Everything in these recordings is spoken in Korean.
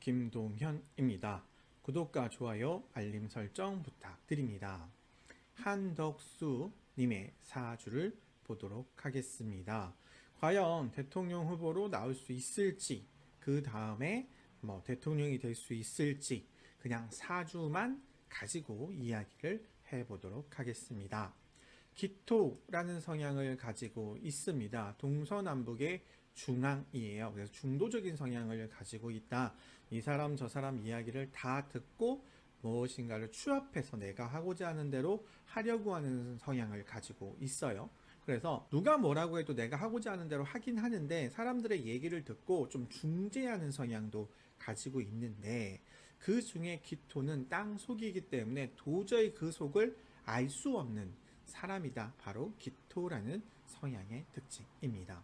김동현입니다. 구독과 좋아요, 알림 설정 부탁드립니다. 한덕수님의 사주를 보도록 하겠습니다. 과연 대통령 후보로 나올 수 있을지, 그 다음에 대통령이 될 수 있을지, 그냥 사주만 가지고 이야기를 해보도록 하겠습니다. 기토라는 성향을 가지고 있습니다. 동서남북의 중앙이에요. 그래서 중도적인 성향을 가지고 있다. 이 사람 저 사람 이야기를 다 듣고 무엇인가를 추합해서 내가 하고자 하는 대로 하려고 하는 성향을 가지고 있어요. 그래서 누가 뭐라고 해도 내가 하고자 하는 대로 하긴 하는데 사람들의 얘기를 듣고 좀 중재하는 성향도 가지고 있는데, 그 중에 기토는 땅 속이기 때문에 도저히 그 속을 알 수 없는 사람이다. 바로 기토라는 성향의 특징입니다.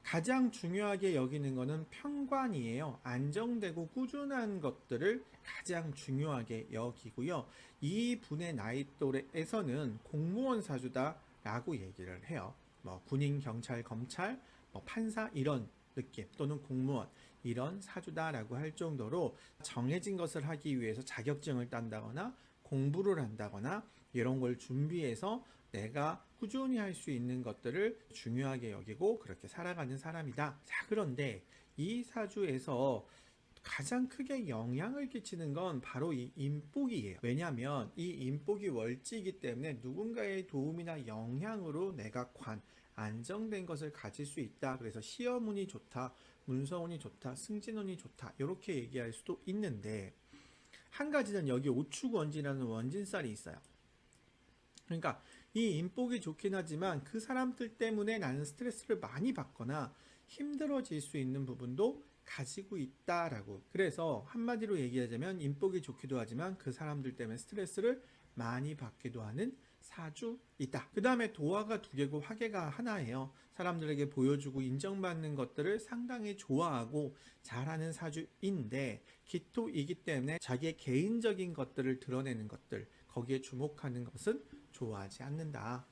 가장 중요하게 여기는 것은 평관이에요. 안정되고 꾸준한 것들을 가장 중요하게 여기고요. 이 분의 나이 또래에서는 공무원 사주다라고 얘기를 해요. 군인, 경찰, 검찰, 판사 이런 느낌, 또는 공무원 이런 사주다라고 할 정도로 정해진 것을 하기 위해서 자격증을 딴다거나 공부를 한다거나 이런 걸 준비해서 내가 꾸준히 할 수 있는 것들을 중요하게 여기고 그렇게 살아가는 사람이다. 자, 그런데 이 사주에서 가장 크게 영향을 끼치는 건 바로 이 인복이에요. 왜냐하면 이 인복이 월지이기 때문에 누군가의 도움이나 영향으로 내가 안정된 것을 가질 수 있다. 그래서 시험운이 좋다, 문서운이 좋다, 승진운이 좋다 이렇게 얘기할 수도 있는데, 한 가지는 여기 오축원진이라는 원진살이 있어요. 그러니까 이 인복이 좋긴 하지만 그 사람들 때문에 나는 스트레스를 많이 받거나 힘들어질 수 있는 부분도 가지고 있다라고. 그래서 한마디로 얘기하자면 인복이 좋기도 하지만 그 사람들 때문에 스트레스를 많이 받기도 하는 사주이다. 그 다음에 도화가 두 개고 화개가 하나예요. 사람들에게 보여주고 인정받는 것들을 상당히 좋아하고 잘하는 사주인데, 기토이기 때문에 자기의 개인적인 것들을 드러내는 것들, 거기에 주목하는 것은 좋아하지 않는다.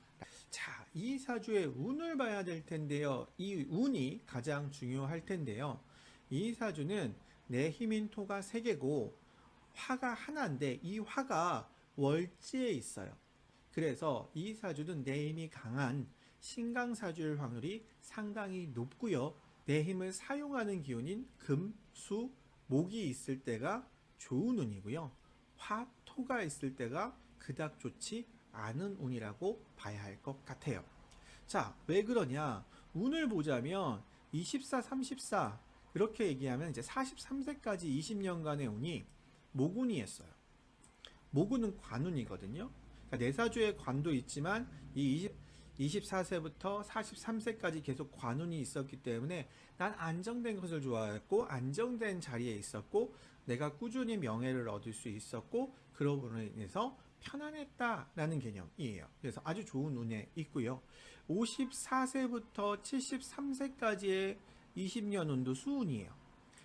자, 이 사주의 운을 봐야 될 텐데요. 이 운이 가장 중요할 텐데요. 이 사주는 내 힘인 토가 3개고 화가 하나인데 이 화가 월지에 있어요. 그래서 이 사주는 내 힘이 강한 신강사주일 확률이 상당히 높고요. 내 힘을 사용하는 기운인 금, 수, 목이 있을 때가 좋은 운이고요. 화, 토가 있을 때가 그닥 좋지 않은 운이라고 봐야 할 것 같아요. 자, 왜 그러냐? 운을 보자면 24, 34 이렇게 얘기하면 이제 43세까지 20년간의 운이 모군이었어요. 모군은 관운이거든요. 그러니까 내 사주에 관도 있지만 이 24세부터 43세까지 계속 관운이 있었기 때문에 난 안정된 것을 좋아했고 안정된 자리에 있었고 내가 꾸준히 명예를 얻을 수 있었고 그러므로 인해서 편안했다라는 개념이에요. 그래서 아주 좋은 운에 있고요. 54세부터 73세까지의 20년 운도 수운이에요.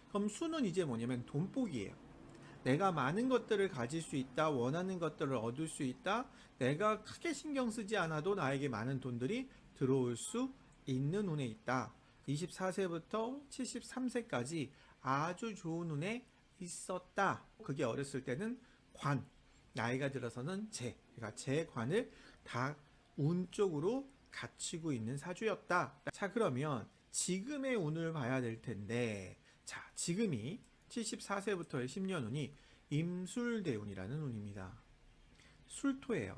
그럼 수는 이제 뭐냐면 돈복이에요. 내가 많은 것들을 가질 수 있다, 원하는 것들을 얻을 수 있다, 내가 크게 신경 쓰지 않아도 나에게 많은 돈들이 들어올 수 있는 운에 있다. 24세부터 73세까지 아주 좋은 운에 있었다. 그게 어렸을 때는 관, 나이가 들어서는 재, 그러니까 재관을 다 운 쪽으로 갖추고 있는 사주였다. 자, 그러면 지금의 운을 봐야 될 텐데, 자, 지금이 74세부터의 10년 운이 임술대운이라는 운입니다. 술토예요.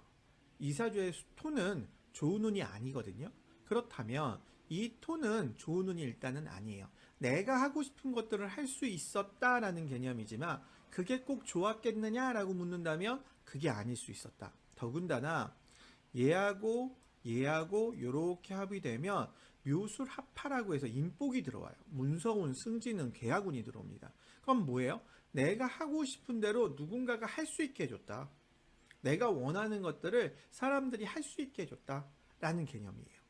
이 사주의 토는 좋은 운이 아니거든요. 그렇다면 이 토는 좋은 운이 일단은 아니에요. 내가 하고 싶은 것들을 할 수 있었다라는 개념이지만 그게 꼭 좋았겠느냐라고 묻는다면 그게 아닐 수 있었다. 더군다나 얘하고 요렇게 합의되면 묘술합파라고 해서 인복이 들어와요. 문서운, 승진은 계약운이 들어옵니다. 그럼 뭐예요? 내가 하고 싶은 대로 누군가가 할 수 있게 해줬다. 내가 원하는 것들을 사람들이 할 수 있게 해줬다 라는 개념이에요.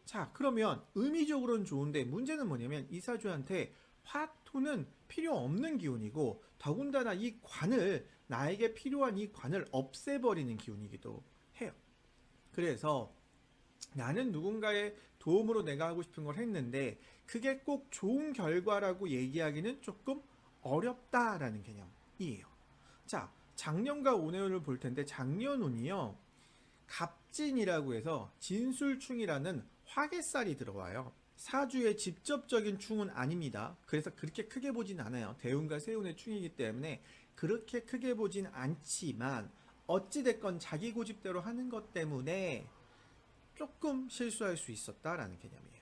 자, 그러면 의미적으로는 좋은데 문제는 뭐냐면 이 사주한테 화토는 필요 없는 기운이고 더군다나 이 관을, 나에게 필요한 이 관을 없애버리는 기운이기도 해요. 그래서 나는 누군가의 도움으로 내가 하고 싶은 걸 했는데 그게 꼭 좋은 결과라고 얘기하기는 조금 어렵다라는 개념이에요. 자, 작년과 올해를 볼 텐데 작년운이요. 갑진이라고 해서 진술충이라는 화개살이 들어와요. 사주의 직접적인 충은 아닙니다. 그래서 그렇게 크게 보진 않아요. 대운과 세운의 충이기 때문에 그렇게 크게 보진 않지만 어찌됐건 자기 고집대로 하는 것 때문에 조금 실수할 수 있었다라는 개념이에요.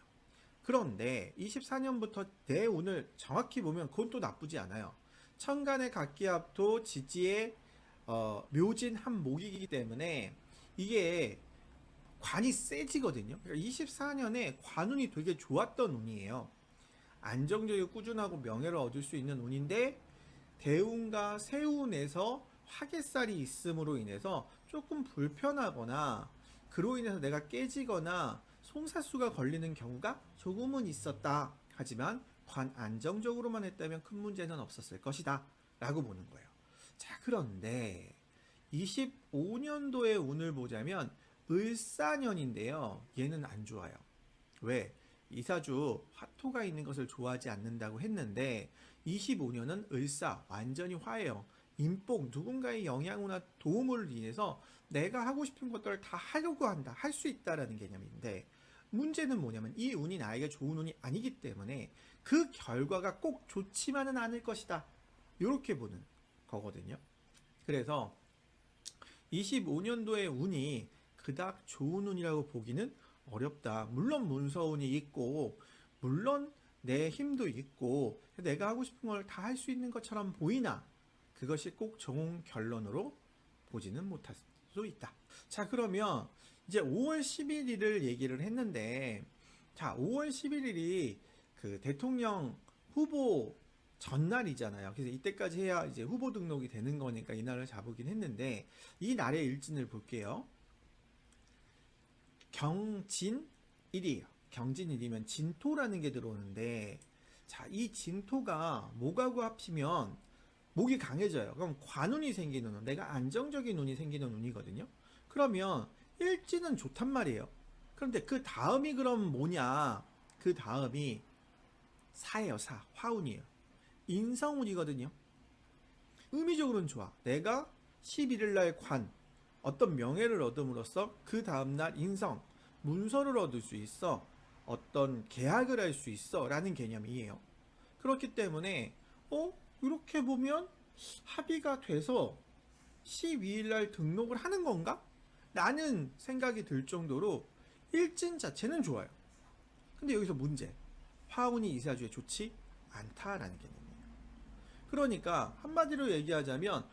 그런데 24년부터 내 운을 정확히 보면 그건 또 나쁘지 않아요. 천간의 각기합도 지지의 묘진 한목이기 때문에 이게 관이 세지거든요. 그러니까 24년에 관운이 되게 좋았던 운이에요. 안정적이고 꾸준하고 명예를 얻을 수 있는 운인데 대운과 세운에서 화개살이 있음으로 인해서 조금 불편하거나 그로 인해서 내가 깨지거나 송사수가 걸리는 경우가 조금은 있었다. 하지만 관 안정적으로만 했다면 큰 문제는 없었을 것이다. 라고 보는 거예요. 자, 그런데 25년도의 운을 보자면 을사년인데요. 얘는 안 좋아요. 왜? 이사주 화토가 있는 것을 좋아하지 않는다고 했는데 25년은 을사 완전히 화예요. 인복 누군가의 영향이나 도움을 인해서 내가 하고 싶은 것들을 다 하려고 한다. 할 수 있다라는 개념인데 문제는 뭐냐면 이 운이 나에게 좋은 운이 아니기 때문에 그 결과가 꼭 좋지만은 않을 것이다. 이렇게 보는 거거든요. 그래서 25년도의 운이 그닥 좋은 운이라고 보기는 어렵다. 물론 문서운이 있고 물론 내 힘도 있고 내가 하고 싶은 걸 다 할 수 있는 것처럼 보이나 그것이 꼭 좋은 결론으로 보지는 못할 수도 있다. 자, 그러면 이제 5월 11일을 얘기를 했는데 자, 5월 11일이 그 대통령 후보 전날이잖아요. 그래서 이때까지 해야 이제 후보 등록이 되는 거니까 이 날을 잡으긴 했는데 이 날의 일진을 볼게요. 경진일이에요. 경진일이면 진토라는 게 들어오는데 자, 이 진토가 목하고 합치면 목이 강해져요. 그럼 관운이 생기는 운, 내가 안정적인 운이 생기는 운이거든요. 그러면 일진은 좋단 말이에요. 그런데 그 다음이 그럼 뭐냐? 그 다음이 사예요. 사. 화운이에요. 인성운이거든요. 의미적으로는 좋아. 내가 11일 날 관, 어떤 명예를 얻음으로써 그 다음날 인성, 문서를 얻을 수 있어. 어떤 계약을 할 수 있어. 라는 개념이에요. 그렇기 때문에 이렇게 보면 합의가 돼서 12일 날 등록을 하는 건가? 라는 생각이 들 정도로 일진 자체는 좋아요. 근데 여기서 문제. 화운이 이사주에 좋지 않다라는 개념이에요. 그러니까 한마디로 얘기하자면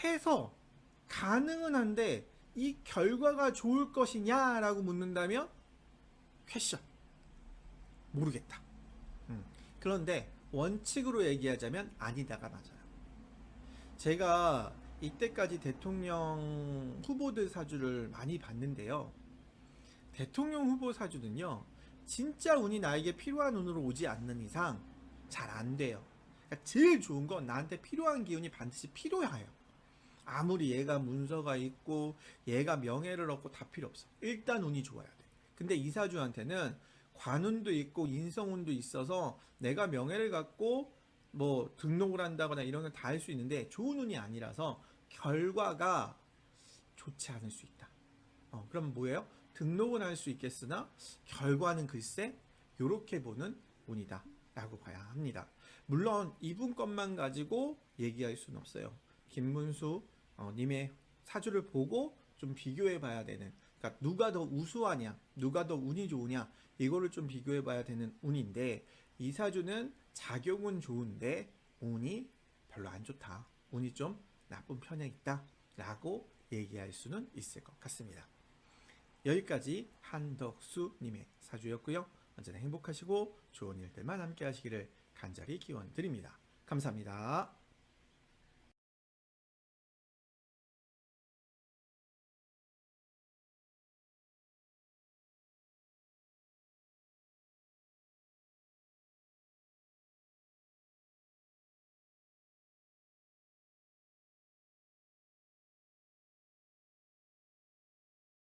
해서 가능은 한데 이 결과가 좋을 것이냐라고 묻는다면 퀘션. 모르겠다. 그런데 원칙으로 얘기하자면 아니다가 맞아요. 제가 이때까지 대통령 후보들 사주를 많이 봤는데요. 대통령 후보 사주는요. 진짜 운이 나에게 필요한 운으로 오지 않는 이상 잘 안 돼요. 그러니까 제일 좋은 건 나한테 필요한 기운이 반드시 필요해요. 아무리 얘가 문서가 있고 얘가 명예를 얻고 다 필요 없어. 일단 운이 좋아야 돼. 근데 이 사주한테는 관운도 있고 인성운도 있어서 내가 명예를 갖고 뭐 등록을 한다거나 이런 걸 다 할 수 있는데 좋은 운이 아니라서 결과가 좋지 않을 수 있다. 그럼 뭐예요? 등록은 할 수 있겠으나 결과는 글쎄 요렇게 보는 운이다 라고 봐야 합니다. 물론 이분 것만 가지고 얘기할 수는 없어요. 김문수 님의 사주를 보고 좀 비교해 봐야 되는, 그러니까 누가 더 우수하냐, 누가 더 운이 좋으냐 이거를 좀 비교해 봐야 되는 운인데 이 사주는 작용은 좋은데 운이 별로 안 좋다. 운이 좀 나쁜 편에 있다 라고 얘기할 수는 있을 것 같습니다. 여기까지 한덕수님의 사주였고요. 언제나 행복하시고 좋은 일들만 함께 하시기를 간절히 기원드립니다. 감사합니다.